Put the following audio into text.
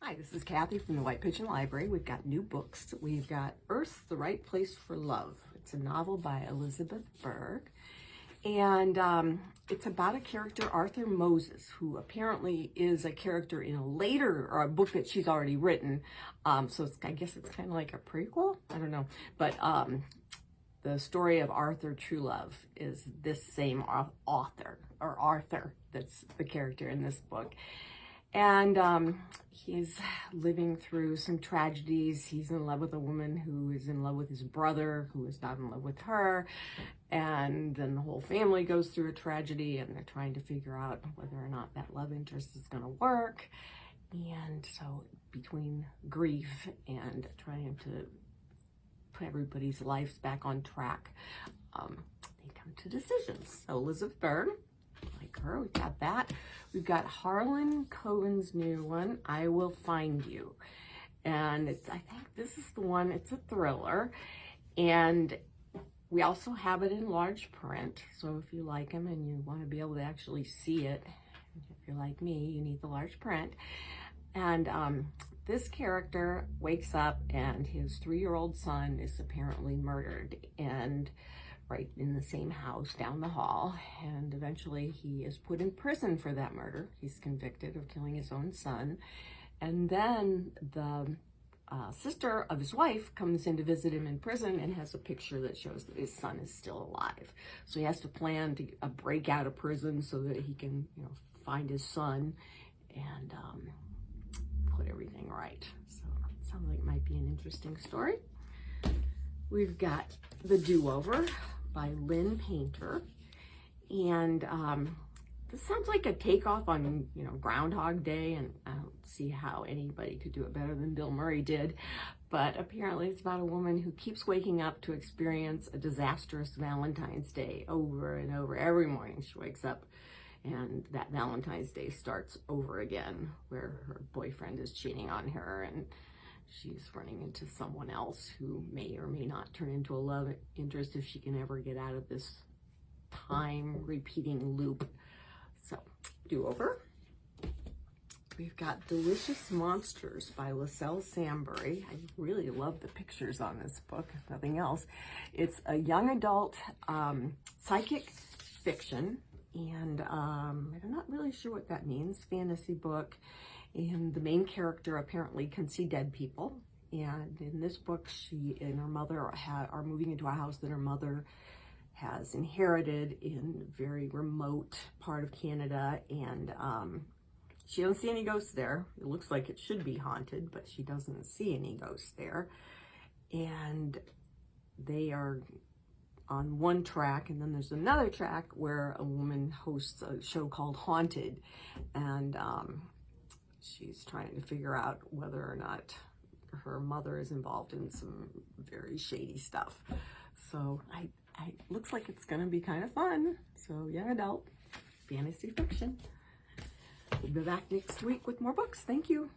Hi, this is Kathy from the White Pigeon Library. We've got new books. We've got Earth, the Right Place for Love. It's a novel by Elizabeth Berg. And it's about a character, Arthur Moses, who apparently is a character in a later, or a book that she's already written. So I guess it's kind of like a prequel? I don't know. But the story of Arthur Truelove is this same author, or Arthur, that's the character in this book. And he's living through some tragedies. He's in love with a woman who is in love with his brother, who is not in love with her. And then the whole family goes through a tragedy, and they're trying to figure out whether or not that love interest is going to work. And so between grief and trying to put everybody's lives back on track, they come to decisions. So Elizabeth Berg, like her, we've got that. We've got Harlan Coben's new one, I Will Find You. And I think this is the one, it's a thriller. And we also have it in large print. So if you like them and you want to be able to actually see it, if you're like me, you need the large print. And this character wakes up and his 3-year-old son is apparently murdered, and right in the same house down the hall, and eventually he is put in prison for that murder. He's convicted of killing his own son, and then the sister of his wife comes in to visit him in prison and has a picture that shows that his son is still alive. So he has to plan to break out of prison so that he can, find his son and put everything right. So it sounds like it might be an interesting story. We've got The Do-Over by Lynn Painter. And this sounds like a takeoff on, Groundhog Day, and I don't see how anybody could do it better than Bill Murray did. But apparently it's about a woman who keeps waking up to experience a disastrous Valentine's Day over and over. Every morning she wakes up and that Valentine's Day starts over again, where her boyfriend is cheating on her and she's running into someone else who may or may not turn into a love interest if she can ever get out of this time repeating loop. So, Do-Over. We've got Delicious Monsters by Lascelles Sambury. I really love the pictures on this book, if nothing else. It's a young adult psychic fiction, and I'm not really sure what that means. Fantasy book. And the main character apparently can see dead people. And in this book, she and her mother are moving into a house that her mother has inherited in a very remote part of Canada. And she doesn't see any ghosts there. It looks like it should be haunted, but she doesn't see any ghosts there. And they are on one track, and then there's another track where a woman hosts a show called Haunted. And she's trying to figure out whether or not her mother is involved in some very shady stuff. So looks like it's going to be kind of fun. So young adult, fantasy fiction. We'll be back next week with more books. Thank you.